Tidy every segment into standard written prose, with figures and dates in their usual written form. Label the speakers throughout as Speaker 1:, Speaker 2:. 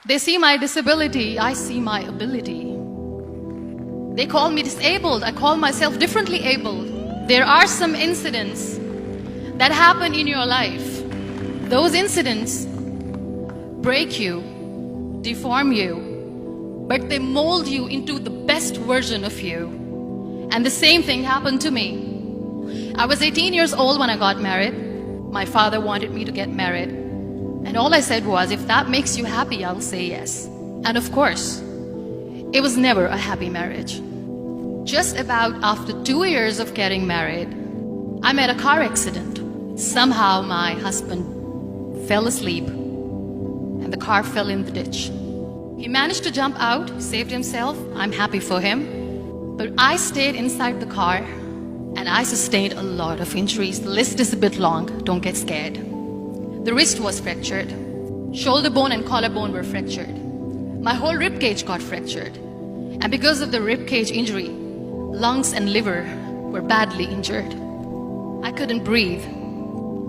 Speaker 1: They see my disability, I see my ability. They call me disabled, I call myself differently abled. There are some incidents that happen in your life. Those incidents break you, deform you, but they mold you into the best version of you. And the same thing happened to me. I was 18 years old when I got married. My father wanted me to get married. And all I said was, if that makes you happy, I'll say yes. And of course, it was never a happy marriage. Just about after 2 years of getting married, I met a car accident. Somehow my husband fell asleep and the car fell in the ditch. He managed to jump out, saved himself. I'm happy for him. But I stayed inside the car and I sustained a lot of injuries. The list is a bit long, don't get scared. The wrist was fractured. Shoulder bone and collarbone were fractured. My whole rib cage got fractured. And because of the rib cage injury, lungs and liver were badly injured. I couldn't breathe.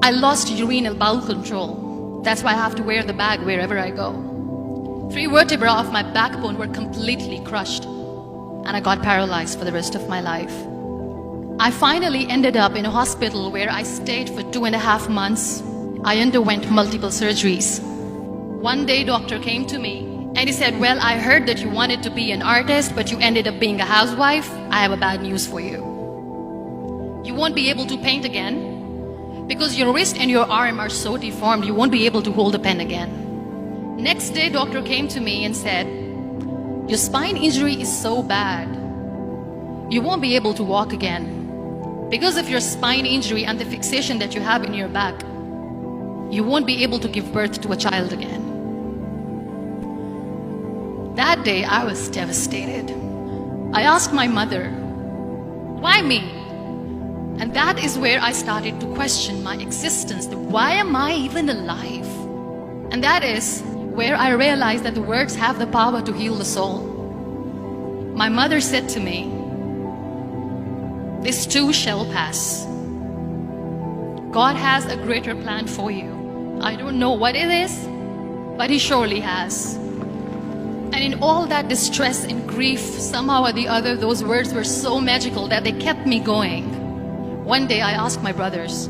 Speaker 1: I lost urinary bowel control. That's why I have to wear the bag wherever I go. 3 vertebrae of my backbone were completely crushed. And I got paralyzed for the rest of my life. I finally ended up in a hospital where I stayed for 2.5 months. I underwent multiple surgeries. One day, doctor came to me and he said, well, I heard that you wanted to be an artist, but you ended up being a housewife. I have a bad news for you. You won't be able to paint again because your wrist and your arm are so deformed, you won't be able to hold a pen again. Next day, doctor came to me and said, your spine injury is so bad, you won't be able to walk again. Because of your spine injury and the fixation that you have in your back, you won't be able to give birth to a child again. That day, I was devastated. I asked my mother, why me? And that is where I started to question my existence. Why am I even alive? And that is where I realized that the words have the power to heal the soul. My mother said to me, this too shall pass. God has a greater plan for you. I don't know what it is, but He surely has. And in all that distress and grief, somehow or the other, those words were so magical that they kept me going. One day I asked my brothers,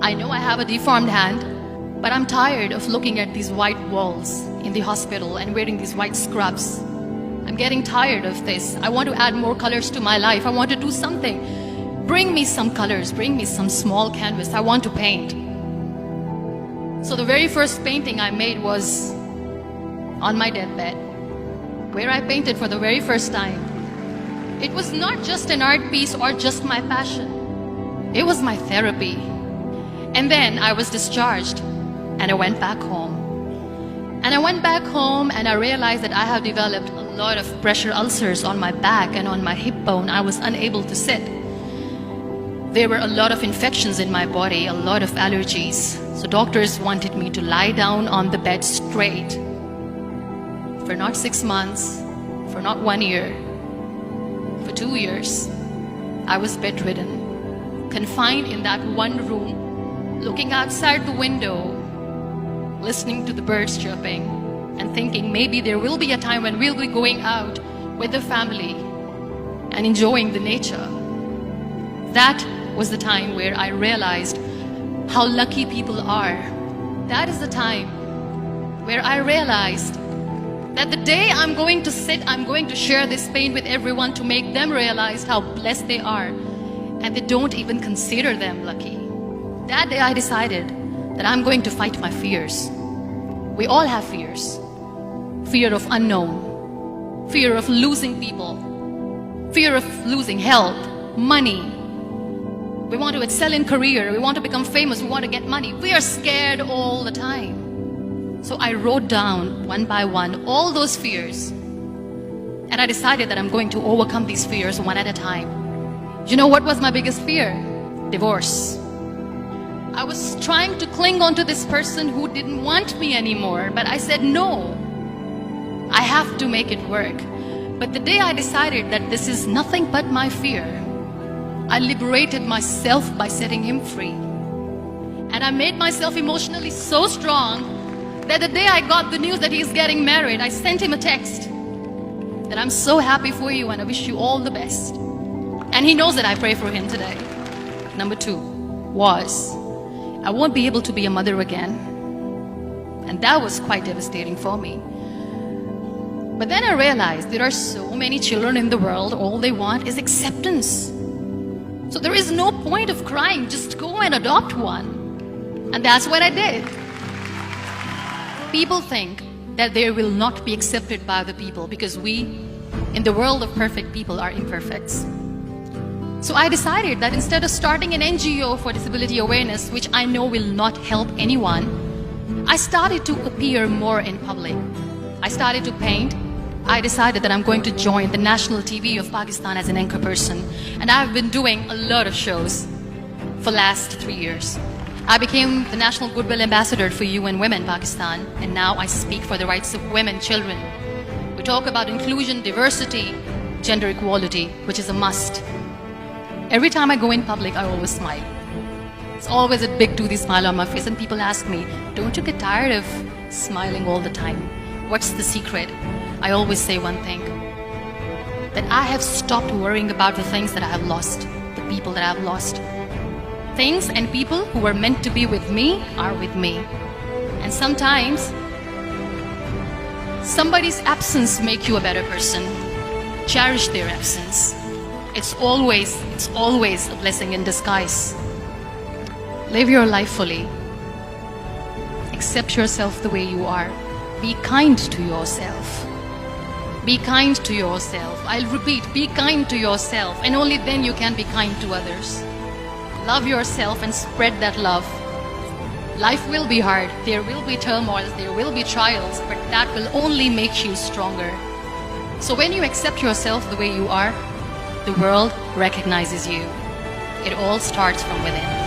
Speaker 1: I know I have a deformed hand, but I'm tired of looking at these white walls in the hospital and wearing these white scrubs. I'm getting tired of this. I want to add more colors to my life. I want to do something. Bring me some colors, bring me some small canvas. I want to paint. So the very first painting I made was on my deathbed, where I painted for the very first time. It was not just an art piece or just my passion. It was my therapy. And then I was discharged and I went back home. And I went back home and I realized that I have developed a lot of pressure ulcers on my back and on my hip bone. I was unable to sit. There were a lot of infections in my body, a lot of allergies. So doctors wanted me to lie down on the bed straight for not 6 months, for not 1 year, for 2 years. I was bedridden, confined in that one room, looking outside the window, listening to the birds chirping and thinking maybe there will be a time when we'll be going out with the family and enjoying the nature. That was the time where I realized how lucky people are. That is the time where I realized that the day I'm going to sit, I'm going to share this pain with everyone to make them realize how blessed they are, and they don't even consider them lucky. That day I decided that I'm going to fight my fears. We all have fears. Fear of unknown, fear of losing people, fear of losing health, money. We want to excel in career, we want to become famous, we want to get money. We are scared all the time. So I wrote down one by one all those fears. And I decided that I'm going to overcome these fears one at a time. You know what was my biggest fear? Divorce. I was trying to cling on to this person who didn't want me anymore, but I said no. I have to make it work. But the day I decided that this is nothing but my fear, I liberated myself by setting him free. And I made myself emotionally so strong that the day I got the news that he's getting married, I sent him a text that I'm so happy for you and I wish you all the best. And he knows that I pray for him today. Number 2 was, I won't be able to be a mother again. And that was quite devastating for me. But then I realized there are so many children in the world, all they want is acceptance. So there is no point of crying, just go and adopt one. And that's what I did. People think that they will not be accepted by other people because we, in the world of perfect people, are imperfects. So I decided that instead of starting an NGO for disability awareness, which I know will not help anyone, I started to appear more in public. I started to paint. I decided that I'm going to join the national TV of Pakistan as an anchor person. And I've been doing a lot of shows for the last 3 years. I became the National Goodwill Ambassador for UN Women Pakistan, and now I speak for the rights of women, children. We talk about inclusion, diversity, gender equality, which is a must. Every time I go in public, I always smile. It's always a big toothy smile on my face, and people ask me, don't you get tired of smiling all the time? What's the secret? I always say one thing, that I have stopped worrying about the things that I have lost, the people that I have lost. Things and people who were meant to be with me are with me. And sometimes somebody's absence makes you a better person. Cherish their absence. It's always a blessing in disguise. Live your life fully. Accept yourself the way you are. Be kind to yourself. Be kind to yourself. I'll repeat, be kind to yourself, and only then you can be kind to others. Love yourself and spread that love. Life will be hard. There will be turmoils, there will be trials, but that will only make you stronger. So when you accept yourself the way you are, the world recognizes you. It all starts from within.